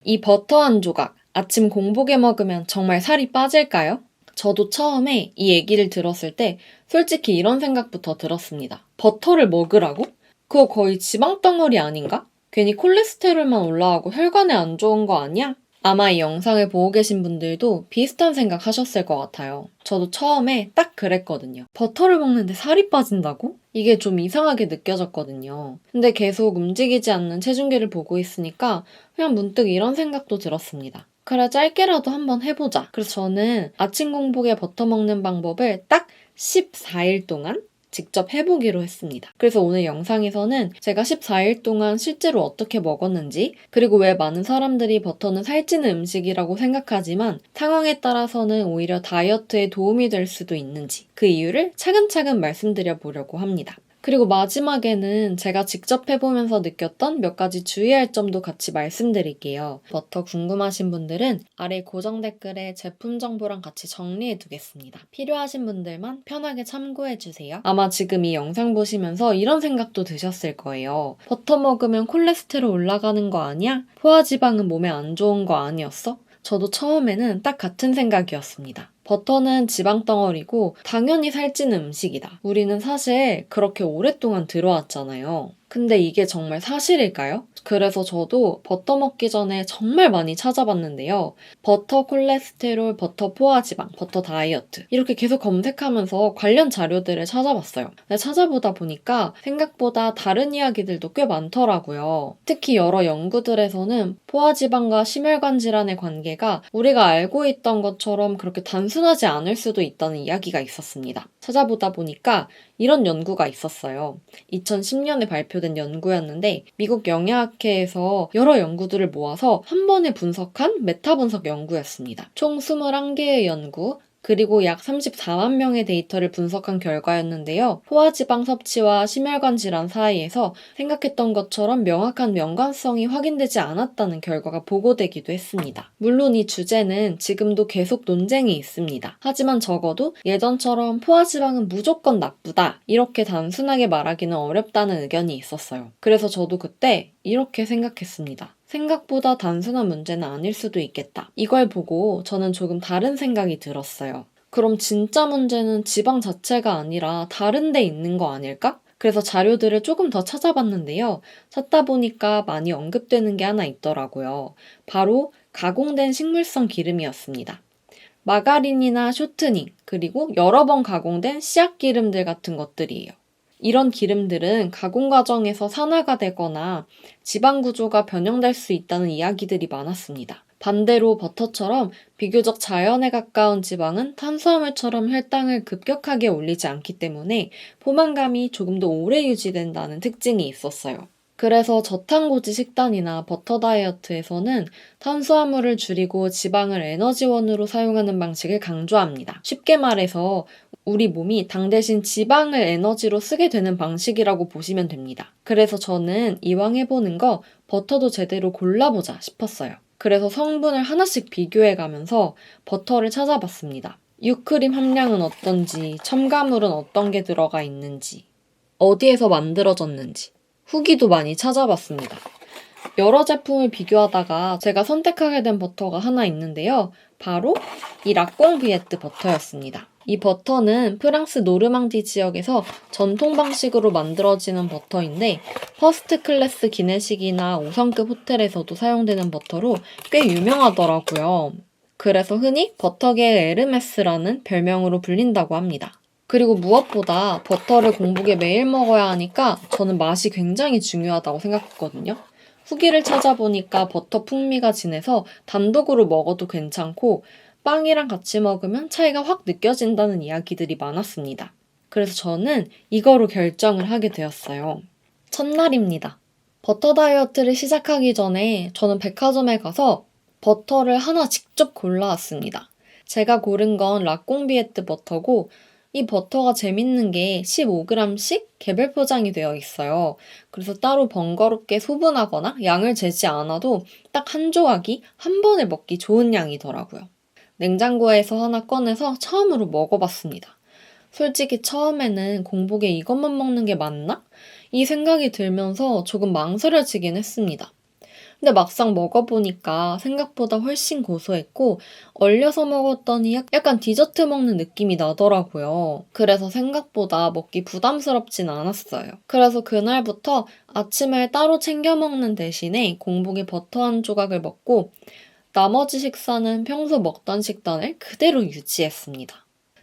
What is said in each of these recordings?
이 버터 한 조각, 아침 공복에 먹으면 정말 살이 빠질까요? 저도 처음에 이 얘기를 들었을 때 솔직히 이런 생각부터 들었습니다. 버터를 먹으라고? 그거 거의 지방 덩어리 아닌가? 괜히 콜레스테롤만 올라가고 혈관에 안 좋은 거 아니야? 아마 이 영상을 보고 계신 분들도 비슷한 생각 하셨을 것 같아요. 저도 처음에 딱 그랬거든요. 버터를 먹는데 살이 빠진다고? 이게 좀 이상하게 느껴졌거든요. 근데 계속 움직이지 않는 체중계를 보고 있으니까 그냥 문득 이런 생각도 들었습니다. 그래, 짧게라도 한번 해보자. 그래서 저는 아침 공복에 버터 먹는 방법을 딱 14일 동안 직접 해보기로 했습니다. 그래서 오늘 영상에서는 제가 14일 동안 실제로 어떻게 먹었는지, 그리고 왜 많은 사람들이 버터는 살찌는 음식이라고 생각하지만 상황에 따라서는 오히려 다이어트에 도움이 될 수도 있는지, 그 이유를 차근차근 말씀드려 보려고 합니다. 그리고 마지막에는 제가 직접 해보면서 느꼈던 몇 가지 주의할 점도 같이 말씀드릴게요. 버터 궁금하신 분들은 아래 고정 댓글에 제품 정보랑 같이 정리해 두겠습니다. 필요하신 분들만 편하게 참고해주세요. 아마 지금 이 영상 보시면서 이런 생각도 드셨을 거예요. 버터 먹으면 콜레스테롤 올라가는 거 아니야? 포화지방은 몸에 안 좋은 거 아니었어? 저도 처음에는 딱 같은 생각이었습니다. 버터는 지방 덩어리고 당연히 살찌는 음식이다. 우리는 사실 그렇게 오랫동안 들어왔잖아요. 근데 이게 정말 사실일까요? 그래서 저도 버터 먹기 전에 정말 많이 찾아봤는데요. 버터 콜레스테롤, 버터 포화지방, 버터 다이어트 이렇게 계속 검색하면서 관련 자료들을 찾아봤어요. 근데 찾아보다 보니까 생각보다 다른 이야기들도 꽤 많더라고요. 특히 여러 연구들에서는 포화지방과 심혈관 질환의 관계가 우리가 알고 있던 것처럼 그렇게 단순하지 않을 수도 있다는 이야기가 있었습니다. 찾아보다 보니까 이런 연구가 있었어요. 2010년에 발표된 연구였는데 미국 영양학회에서 여러 연구들을 모아서 한 번에 분석한 메타 분석 연구였습니다. 총 21개의 연구, 그리고 약 34만 명의 데이터를 분석한 결과였는데요. 포화지방 섭취와 심혈관 질환 사이에서 생각했던 것처럼 명확한 연관성이 확인되지 않았다는 결과가 보고되기도 했습니다. 물론 이 주제는 지금도 계속 논쟁이 있습니다. 하지만 적어도 예전처럼 포화지방은 무조건 나쁘다, 이렇게 단순하게 말하기는 어렵다는 의견이 있었어요. 그래서 저도 그때 이렇게 생각했습니다. 생각보다 단순한 문제는 아닐 수도 있겠다. 이걸 보고 저는 조금 다른 생각이 들었어요. 그럼 진짜 문제는 지방 자체가 아니라 다른 데 있는 거 아닐까? 그래서 자료들을 조금 더 찾아봤는데요. 찾다 보니까 많이 언급되는 게 하나 있더라고요. 바로 가공된 식물성 기름이었습니다. 마가린이나 쇼트닝, 그리고 여러 번 가공된 씨앗 기름들 같은 것들이에요. 이런 기름들은 가공 과정에서 산화가 되거나 지방 구조가 변형될 수 있다는 이야기들이 많았습니다. 반대로 버터처럼 비교적 자연에 가까운 지방은 탄수화물처럼 혈당을 급격하게 올리지 않기 때문에 포만감이 조금 더 오래 유지된다는 특징이 있었어요. 그래서 저탄고지 식단이나 버터 다이어트에서는 탄수화물을 줄이고 지방을 에너지원으로 사용하는 방식을 강조합니다. 쉽게 말해서 우리 몸이 당 대신 지방을 에너지로 쓰게 되는 방식이라고 보시면 됩니다. 그래서 저는 이왕 해보는 거 버터도 제대로 골라보자 싶었어요. 그래서 성분을 하나씩 비교해가면서 버터를 찾아봤습니다. 유크림 함량은 어떤지, 첨가물은 어떤 게 들어가 있는지, 어디에서 만들어졌는지, 후기도 많이 찾아봤습니다. 여러 제품을 비교하다가 제가 선택하게 된 버터가 하나 있는데요. 바로 이 라꽁비에트 버터였습니다. 이 버터는 프랑스 노르망디 지역에서 전통 방식으로 만들어지는 버터인데 퍼스트 클래스 기내식이나 5성급 호텔에서도 사용되는 버터로 꽤 유명하더라고요. 그래서 흔히 버터계의 에르메스라는 별명으로 불린다고 합니다. 그리고 무엇보다 버터를 공복에 매일 먹어야 하니까 저는 맛이 굉장히 중요하다고 생각했거든요. 후기를 찾아보니까 버터 풍미가 진해서 단독으로 먹어도 괜찮고 빵이랑 같이 먹으면 차이가 확 느껴진다는 이야기들이 많았습니다. 그래서 저는 이거로 결정을 하게 되었어요. 첫날입니다. 버터 다이어트를 시작하기 전에 저는 백화점에 가서 버터를 하나 직접 골라왔습니다. 제가 고른 건 라꽁비에트 버터고 이 버터가 재밌는 게 15g씩 개별 포장이 되어 있어요. 그래서 따로 번거롭게 소분하거나 양을 재지 않아도 딱 한 조각이 한 번에 먹기 좋은 양이더라고요. 냉장고에서 하나 꺼내서 처음으로 먹어봤습니다. 솔직히 처음에는 공복에 이것만 먹는 게 맞나? 이 생각이 들면서 조금 망설여지긴 했습니다. 근데 막상 먹어보니까 생각보다 훨씬 고소했고 얼려서 먹었더니 약간 디저트 먹는 느낌이 나더라고요. 그래서 생각보다 먹기 부담스럽진 않았어요. 그래서 그날부터 아침을 따로 챙겨 먹는 대신에 공복에 버터 한 조각을 먹고 나머지 식사는 평소 먹던 식단을 그대로 유지했습니다.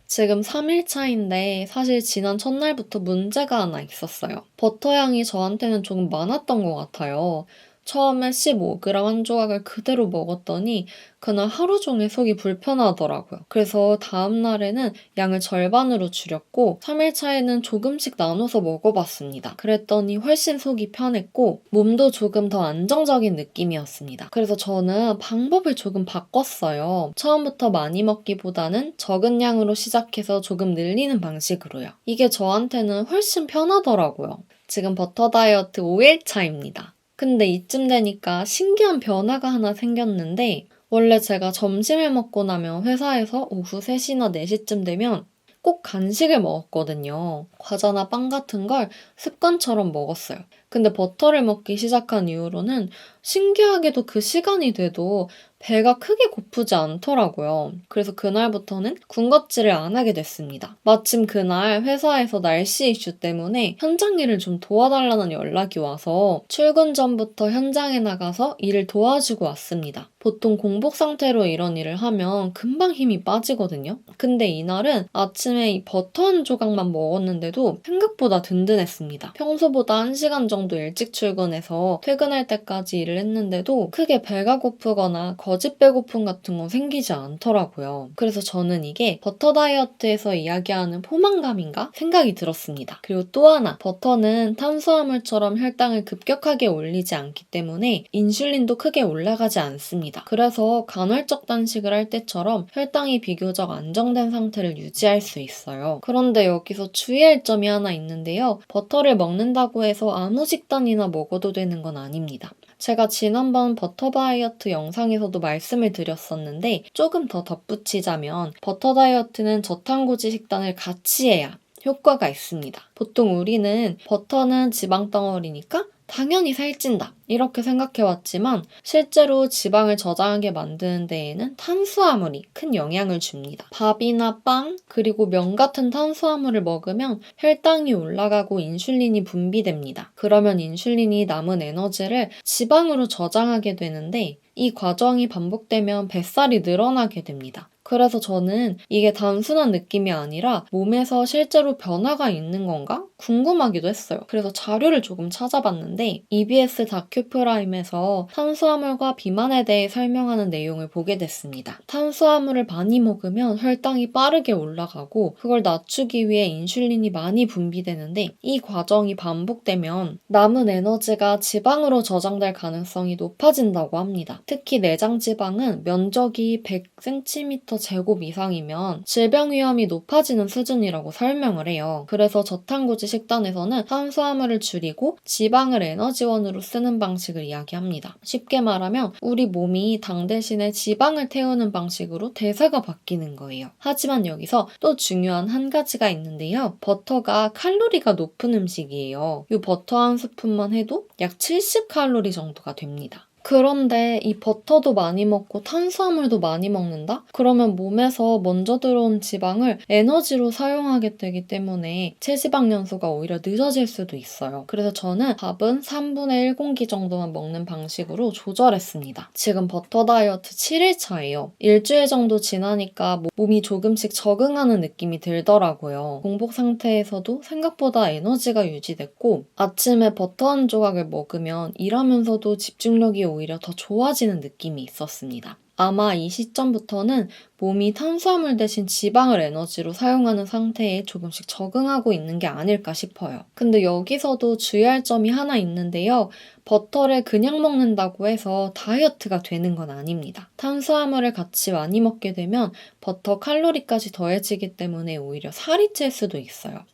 지금 3일 차인데 사실 지난 첫날부터 문제가 하나 있었어요. 버터 향이 저한테는 조금 많았던 것 같아요. 처음에 15g 한 조각을 그대로 먹었더니 그날 하루 종일 속이 불편하더라고요. 그래서 다음 날에는 양을 절반으로 줄였고 3일 차에는 조금씩 나눠서 먹어봤습니다. 그랬더니 훨씬 속이 편했고 몸도 조금 더 안정적인 느낌이었습니다. 그래서 저는 방법을 조금 바꿨어요. 처음부터 많이 먹기보다는 적은 양으로 시작해서 조금 늘리는 방식으로요. 이게 저한테는 훨씬 편하더라고요. 지금 버터 다이어트 5일 차입니다. 근데 이쯤 되니까 신기한 변화가 하나 생겼는데 원래 제가 점심을 먹고 나면 회사에서 오후 3시나 4시쯤 되면 꼭 간식을 먹었거든요. 과자나 빵 같은 걸 습관처럼 먹었어요. 근데 버터를 먹기 시작한 이후로는 신기하게도 그 시간이 돼도 배가 크게 고프지 않더라고요. 그래서 그날부터는 군것질을 안 하게 됐습니다. 마침 그날 회사에서 날씨 이슈 때문에 현장 일을 좀 도와달라는 연락이 와서 출근 전부터 현장에 나가서 일을 도와주고 왔습니다. 보통 공복 상태로 이런 일을 하면 금방 힘이 빠지거든요. 근데 이날은 아침에 이 버터 한 조각만 먹었는데도 생각보다 든든했습니다. 평소보다 1시간 정도 일찍 출근해서 퇴근할 때까지 일을 했는데도 크게 배가 고프거나 거짓 배고픔 같은 건 생기지 않더라고요. 그래서 저는 이게 버터 다이어트에서 이야기하는 포만감인가 생각이 들었습니다. 그리고 또 하나, 버터는 탄수화물처럼 혈당을 급격하게 올리지 않기 때문에 인슐린도 크게 올라가지 않습니다. 그래서 간헐적 단식을 할 때처럼 혈당이 비교적 안정된 상태를 유지할 수 있어요. 그런데 여기서 주의할 점이 하나 있는데요. 버터를 먹는다고 해서 아무 식단이나 먹어도 되는 건 아닙니다. 제가 지난번 버터 다이어트 영상에서도 말씀을 드렸었는데 조금 더 덧붙이자면 버터 다이어트는 저탄고지 식단을 같이 해야 효과가 있습니다. 보통 우리는 버터는 지방 덩어리니까 당연히 살찐다 이렇게 생각해왔지만 실제로 지방을 저장하게 만드는 데에는 탄수화물이 큰 영향을 줍니다. 밥이나 빵 그리고 면 같은 탄수화물을 먹으면 혈당이 올라가고 인슐린이 분비됩니다. 그러면 인슐린이 남은 에너지를 지방으로 저장하게 되는데 이 과정이 반복되면 뱃살이 늘어나게 됩니다. 그래서 저는 이게 단순한 느낌이 아니라 몸에서 실제로 변화가 있는 건가 궁금하기도 했어요. 그래서 자료를 조금 찾아봤는데 EBS 다큐 프라임에서 탄수화물과 비만에 대해 설명하는 내용을 보게 됐습니다. 탄수화물을 많이 먹으면 혈당이 빠르게 올라가고 그걸 낮추기 위해 인슐린이 많이 분비되는데 이 과정이 반복되면 남은 에너지가 지방으로 저장될 가능성이 높아진다고 합니다. 특히 내장 지방은 면적이 100cm 제곱 이상이면 질병 위험이 높아지는 수준이라고 설명을 해요. 그래서 저탄고지 식단에서는 탄수화물을 줄이고 지방을 에너지원으로 쓰는 방식을 이야기합니다. 쉽게 말하면 우리 몸이 당 대신에 지방을 태우는 방식으로 대사가 바뀌는 거예요. 하지만 여기서 또 중요한 한 가지가 있는데요. 버터가 칼로리가 높은 음식이에요. 이 버터 한 스푼만 해도 약 70칼로리 정도가 됩니다. 그런데 이 버터도 많이 먹고 탄수화물도 많이 먹는다? 그러면 몸에서 먼저 들어온 지방을 에너지로 사용하게 되기 때문에 체지방 연소가 오히려 늦어질 수도 있어요. 그래서 저는 밥은 3분의 1 공기 정도만 먹는 방식으로 조절했습니다. 지금 버터 다이어트 7일 차예요. 일주일 정도 지나니까 몸이 조금씩 적응하는 느낌이 들더라고요. 공복 상태에서도 생각보다 에너지가 유지됐고 아침에 버터 한 조각을 먹으면 일하면서도 집중력이 오히려 더 좋아지는 느낌이 있었습니다. 아마 이 시점부터는 몸이 탄수화물 대신 지방을 에너지로 사용하는 상태에 조금씩 적응하고 있는 게 아닐까 싶어요. 근데 여기서도 주의할 점이 하나 있는데요. 버터를 그냥 먹는다고 해서 다이어트가 되는 건 아닙니다. 탄수화물을 같이 많이 먹게 되면 버터 칼로리까지 더해지기 때문에 오히려 살이 찔 수도 있어요.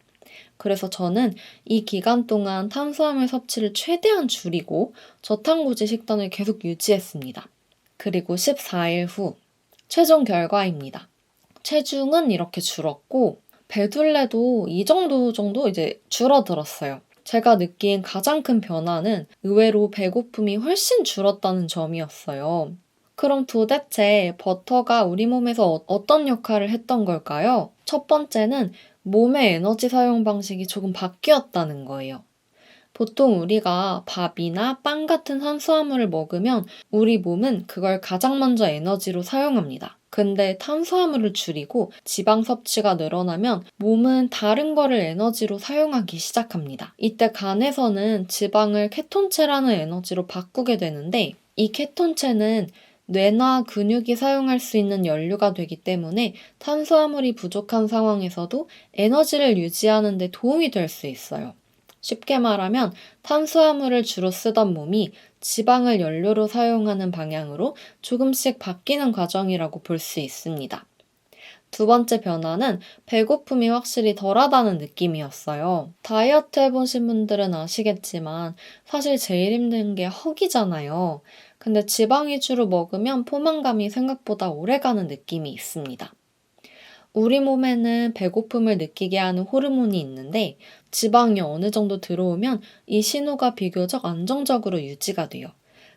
그래서 저는 이 기간 동안 탄수화물 섭취를 최대한 줄이고 저탄고지 식단을 계속 유지했습니다. 그리고 14일 후 최종 결과입니다. 체중은 이렇게 줄었고 배둘레도 이 정도 이제 줄어들었어요. 제가 느낀 가장 큰 변화는 의외로 배고픔이 훨씬 줄었다는 점이었어요. 그럼 도대체 버터가 우리 몸에서 어떤 역할을 했던 걸까요? 첫 번째는 몸의 에너지 사용 방식이 조금 바뀌었다는 거예요. 보통 우리가 밥이나 빵 같은 탄수화물을 먹으면 우리 몸은 그걸 가장 먼저 에너지로 사용합니다. 근데 탄수화물을 줄이고 지방 섭취가 늘어나면 몸은 다른 거를 에너지로 사용하기 시작합니다. 이때 간에서는 지방을 케톤체라는 에너지로 바꾸게 되는데 이 케톤체는 뇌나 근육이 사용할 수 있는 연료가 되기 때문에 탄수화물이 부족한 상황에서도 에너지를 유지하는 데 도움이 될 수 있어요. 쉽게 말하면 탄수화물을 주로 쓰던 몸이 지방을 연료로 사용하는 방향으로 조금씩 바뀌는 과정이라고 볼 수 있습니다. 두 번째 변화는 배고픔이 확실히 덜하다는 느낌이었어요. 다이어트 해보신 분들은 아시겠지만 사실 제일 힘든 게 허기잖아요. 근데 지방 위주로 먹으면 포만감이 생각보다 오래가는 느낌이 있습니다. 우리 몸에는 배고픔을 느끼게 하는 호르몬이 있는데 지방이 어느 정도 들어오면 이 신호가 비교적 안정적으로 유지가 돼요.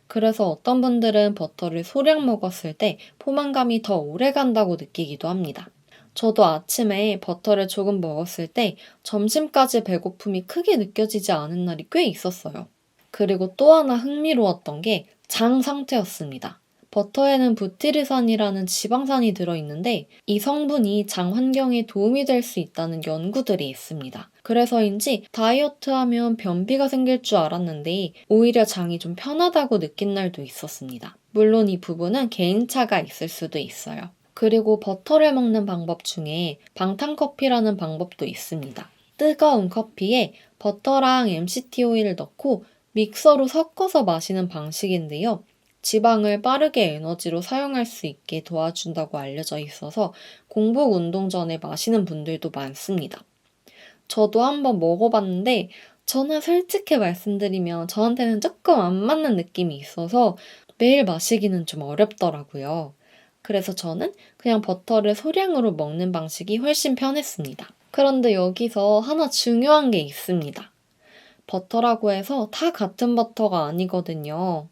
그래서 어떤 분들은 버터를 소량 먹었을 때 포만감이 더 오래 간다고 느끼기도 합니다. 저도 아침에 버터를 조금 먹었을 때 점심까지 배고픔이 크게 느껴지지 않은 날이 꽤 있었어요. 그리고 또 하나 흥미로웠던 게 장 상태였습니다. 버터에는 부티르산이라는 지방산이 들어있는데 이 성분이 장 환경에 도움이 될 수 있다는 연구들이 있습니다. 그래서인지 다이어트하면 변비가 생길 줄 알았는데 오히려 장이 좀 편하다고 느낀 날도 있었습니다. 물론 이 부분은 개인차가 있을 수도 있어요. 그리고 버터를 먹는 방법 중에 방탄커피라는 방법도 있습니다. 뜨거운 커피에 버터랑 MCT 오일을 넣고 믹서로 섞어서 마시는 방식인데요. 지방을 빠르게 에너지로 사용할 수 있게 도와준다고 알려져 있어서 공복 운동 전에 마시는 분들도 많습니다. 저도 한번 먹어봤는데 저는 솔직히 말씀드리면 저한테는 조금 안 맞는 느낌이 있어서 매일 마시기는 좀 어렵더라고요. 그래서 저는 그냥 버터를 소량으로 먹는 방식이 훨씬 편했습니다. 그런데 여기서 하나 중요한 게 있습니다. 버터라고 해서 다 같은 버터가 아니거든요.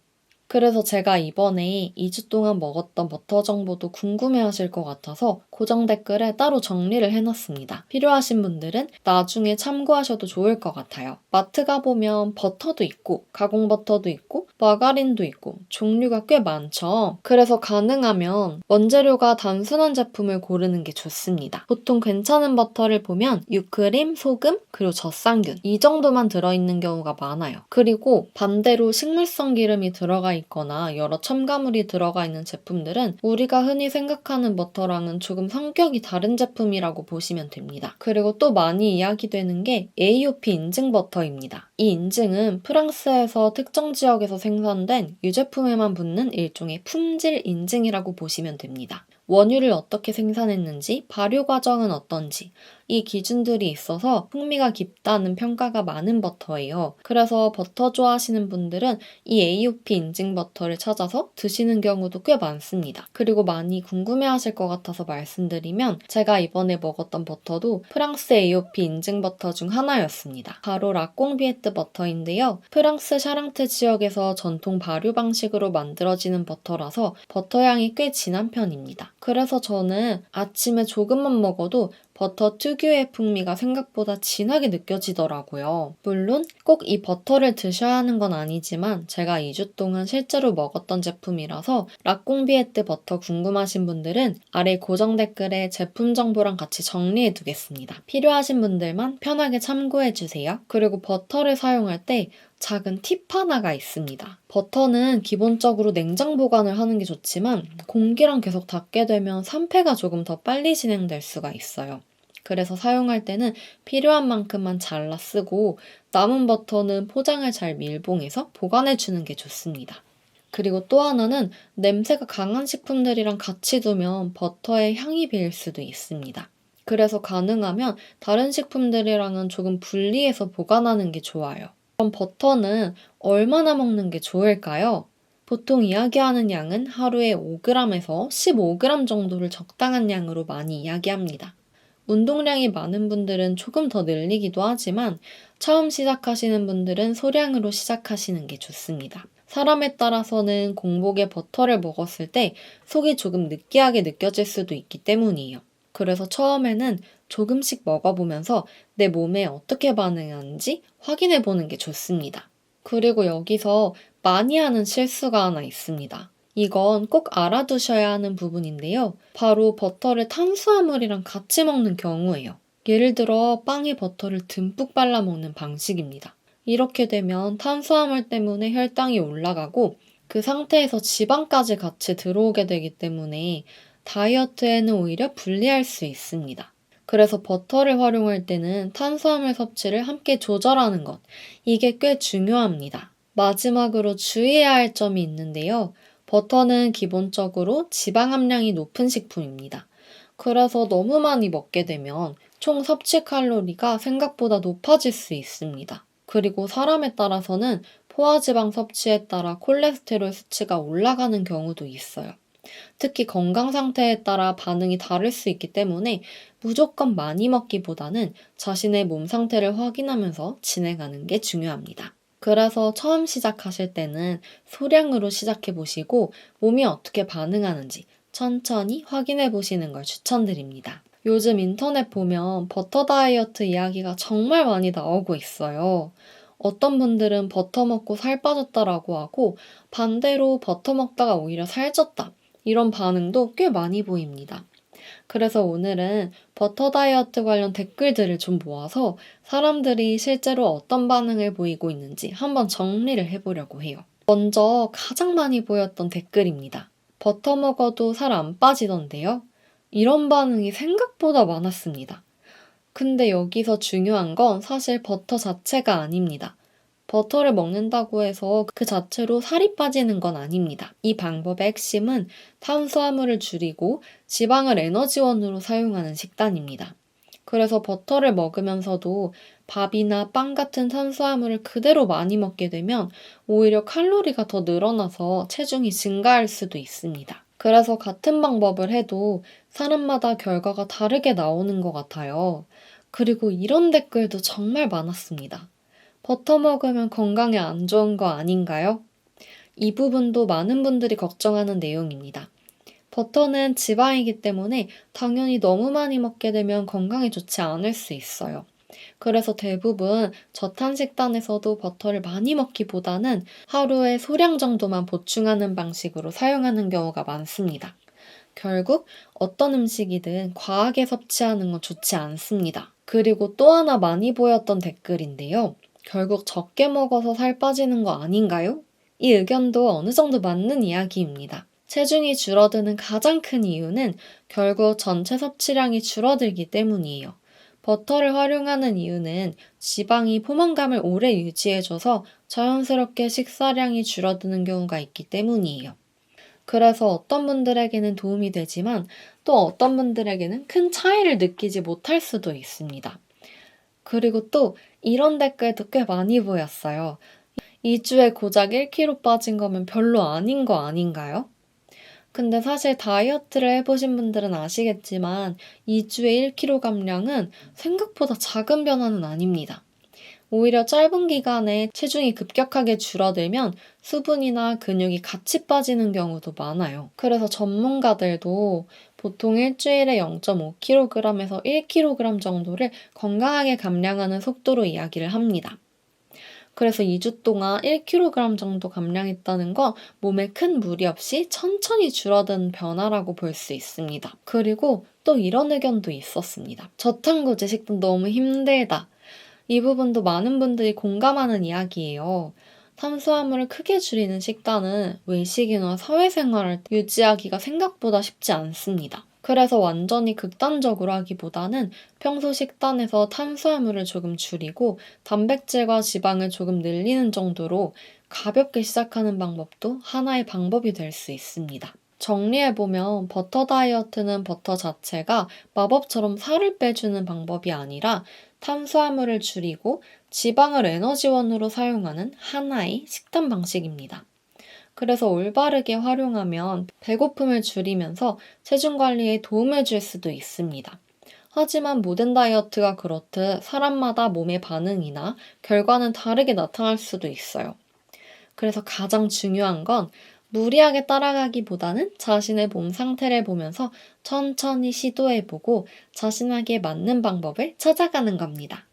그래서 제가 이번에 2주 동안 먹었던 버터 정보도 궁금해 하실 것 같아서 고정 댓글에 따로 정리를 해놨습니다. 필요하신 분들은 나중에 참고하셔도 좋을 것 같아요. 마트 가보면 버터도 있고 가공버터도 있고 마가린도 있고 종류가 꽤 많죠. 그래서 가능하면 원재료가 단순한 제품을 고르는 게 좋습니다. 보통 괜찮은 버터를 보면 유크림, 소금, 그리고 젖상균 이 정도만 들어있는 경우가 많아요. 그리고 반대로 식물성 기름이 들어가 있거나 여러 첨가물이 들어가 있는 제품들은 우리가 흔히 생각하는 버터랑은 조금 성격이 다른 제품이라고 보시면 됩니다. 그리고 또 많이 이야기되는 게 AOP 인증 버터입니다. 이 인증은 프랑스에서 특정 지역에서 생산된 유제품에만 붙는 일종의 품질 인증이라고 보시면 됩니다. 원유를 어떻게 생산했는지, 발효 과정은 어떤지 이 기준들이 있어서 풍미가 깊다는 평가가 많은 버터예요. 그래서 버터 좋아하시는 분들은 이 AOP 인증 버터를 찾아서 드시는 경우도 꽤 많습니다. 그리고 많이 궁금해하실 것 같아서 말씀드리면 제가 이번에 먹었던 버터도 프랑스 AOP 인증 버터 중 하나였습니다. 바로 라꽁비에트 버터인데요. 프랑스 샤랑트 지역에서 전통 발효 방식으로 만들어지는 버터라서 버터 향이 꽤 진한 편입니다. 그래서 저는 아침에 조금만 먹어도 버터 특유의 풍미가 생각보다 진하게 느껴지더라고요. 물론 꼭 이 버터를 드셔야 하는 건 아니지만 제가 2주 동안 실제로 먹었던 제품이라서 라꽁비에트 버터 궁금하신 분들은 아래 고정 댓글에 제품 정보랑 같이 정리해 두겠습니다. 필요하신 분들만 편하게 참고해주세요. 그리고 버터를 사용할 때 작은 팁 하나가 있습니다. 버터는 기본적으로 냉장 보관을 하는 게 좋지만 공기랑 계속 닿게 되면 산패가 조금 더 빨리 진행될 수가 있어요. 그래서 사용할 때는 필요한 만큼만 잘라 쓰고 남은 버터는 포장을 잘 밀봉해서 보관해주는 게 좋습니다. 그리고 또 하나는 냄새가 강한 식품들이랑 같이 두면 버터의 향이 배일 수도 있습니다. 그래서 가능하면 다른 식품들이랑은 조금 분리해서 보관하는 게 좋아요. 그럼 버터는 얼마나 먹는 게 좋을까요? 보통 이야기하는 양은 하루에 5g에서 15g 정도를 적당한 양으로 많이 이야기합니다. 운동량이 많은 분들은 조금 더 늘리기도 하지만 처음 시작하시는 분들은 소량으로 시작하시는 게 좋습니다. 사람에 따라서는 공복에 버터를 먹었을 때 속이 조금 느끼하게 느껴질 수도 있기 때문이에요. 그래서 처음에는 조금씩 먹어보면서 내 몸에 어떻게 반응하는지 확인해 보는 게 좋습니다. 그리고 여기서 많이 하는 실수가 하나 있습니다. 이건 꼭 알아두셔야 하는 부분인데요. 바로 버터를 탄수화물이랑 같이 먹는 경우예요. 예를 들어 빵에 버터를 듬뿍 발라 먹는 방식입니다. 이렇게 되면 탄수화물 때문에 혈당이 올라가고 그 상태에서 지방까지 같이 들어오게 되기 때문에 다이어트에는 오히려 불리할 수 있습니다. 그래서 버터를 활용할 때는 탄수화물 섭취를 함께 조절하는 것, 이게 꽤 중요합니다. 마지막으로 주의해야 할 점이 있는데요. 버터는 기본적으로 지방 함량이 높은 식품입니다. 그래서 너무 많이 먹게 되면 총 섭취 칼로리가 생각보다 높아질 수 있습니다. 그리고 사람에 따라서는 포화지방 섭취에 따라 콜레스테롤 수치가 올라가는 경우도 있어요. 특히 건강 상태에 따라 반응이 다를 수 있기 때문에 무조건 많이 먹기보다는 자신의 몸 상태를 확인하면서 진행하는 게 중요합니다. 그래서 처음 시작하실 때는 소량으로 시작해 보시고 몸이 어떻게 반응하는지 천천히 확인해 보시는 걸 추천드립니다. 요즘 인터넷 보면 버터 다이어트 이야기가 정말 많이 나오고 있어요. 어떤 분들은 버터 먹고 살 빠졌다라고 하고 반대로 버터 먹다가 오히려 살쪘다. 이런 반응도 꽤 많이 보입니다. 그래서 오늘은 버터 다이어트 관련 댓글들을 좀 모아서 사람들이 실제로 어떤 반응을 보이고 있는지 한번 정리를 해보려고 해요. 먼저 가장 많이 보였던 댓글입니다. 버터 먹어도 살 안 빠지던데요? 이런 반응이 생각보다 많았습니다. 근데 여기서 중요한 건 사실 버터 자체가 아닙니다. 버터를 먹는다고 해서 그 자체로 살이 빠지는 건 아닙니다. 이 방법의 핵심은 탄수화물을 줄이고 지방을 에너지원으로 사용하는 식단입니다. 그래서 버터를 먹으면서도 밥이나 빵 같은 탄수화물을 그대로 많이 먹게 되면 오히려 칼로리가 더 늘어나서 체중이 증가할 수도 있습니다. 그래서 같은 방법을 해도 사람마다 결과가 다르게 나오는 것 같아요. 그리고 이런 댓글도 정말 많았습니다. 버터 먹으면 건강에 안 좋은 거 아닌가요? 이 부분도 많은 분들이 걱정하는 내용입니다. 버터는 지방이기 때문에 당연히 너무 많이 먹게 되면 건강에 좋지 않을 수 있어요. 그래서 대부분 저탄식단에서도 버터를 많이 먹기보다는 하루에 소량 정도만 보충하는 방식으로 사용하는 경우가 많습니다. 결국 어떤 음식이든 과하게 섭취하는 건 좋지 않습니다. 그리고 또 하나 많이 보였던 댓글인데요. 결국 적게 먹어서 살 빠지는 거 아닌가요? 이 의견도 어느 정도 맞는 이야기입니다. 체중이 줄어드는 가장 큰 이유는 결국 전체 섭취량이 줄어들기 때문이에요. 버터를 활용하는 이유는 지방이 포만감을 오래 유지해줘서 자연스럽게 식사량이 줄어드는 경우가 있기 때문이에요. 그래서 어떤 분들에게는 도움이 되지만 또 어떤 분들에게는 큰 차이를 느끼지 못할 수도 있습니다. 그리고 또 이런 댓글도 꽤 많이 보였어요. 2주에 고작 1kg 빠진 거면 별로 아닌 거 아닌가요? 근데 사실 다이어트를 해보신 분들은 아시겠지만 2주에 1kg 감량은 생각보다 작은 변화는 아닙니다. 오히려 짧은 기간에 체중이 급격하게 줄어들면 수분이나 근육이 같이 빠지는 경우도 많아요. 그래서 전문가들도 보통 일주일에 0.5kg에서 1kg 정도를 건강하게 감량하는 속도로 이야기를 합니다. 그래서 2주 동안 1kg 정도 감량했다는 건 몸에 큰 무리 없이 천천히 줄어든 변화라고 볼 수 있습니다. 그리고 또 이런 의견도 있었습니다. 저탄고지 식단 너무 힘들다. 이 부분도 많은 분들이 공감하는 이야기예요. 탄수화물을 크게 줄이는 식단은 외식이나 사회생활을 유지하기가 생각보다 쉽지 않습니다. 그래서 완전히 극단적으로 하기보다는 평소 식단에서 탄수화물을 조금 줄이고 단백질과 지방을 조금 늘리는 정도로 가볍게 시작하는 방법도 하나의 방법이 될 수 있습니다. 정리해보면 버터 다이어트는 버터 자체가 마법처럼 살을 빼주는 방법이 아니라 탄수화물을 줄이고 지방을 에너지원으로 사용하는 하나의 식단 방식입니다. 그래서 올바르게 활용하면 배고픔을 줄이면서 체중 관리에 도움을 줄 수도 있습니다. 하지만 모든 다이어트가 그렇듯 사람마다 몸의 반응이나 결과는 다르게 나타날 수도 있어요. 그래서 가장 중요한 건 무리하게 따라가기보다는 자신의 몸 상태를 보면서 천천히 시도해보고 자신에게 맞는 방법을 찾아가는 겁니다.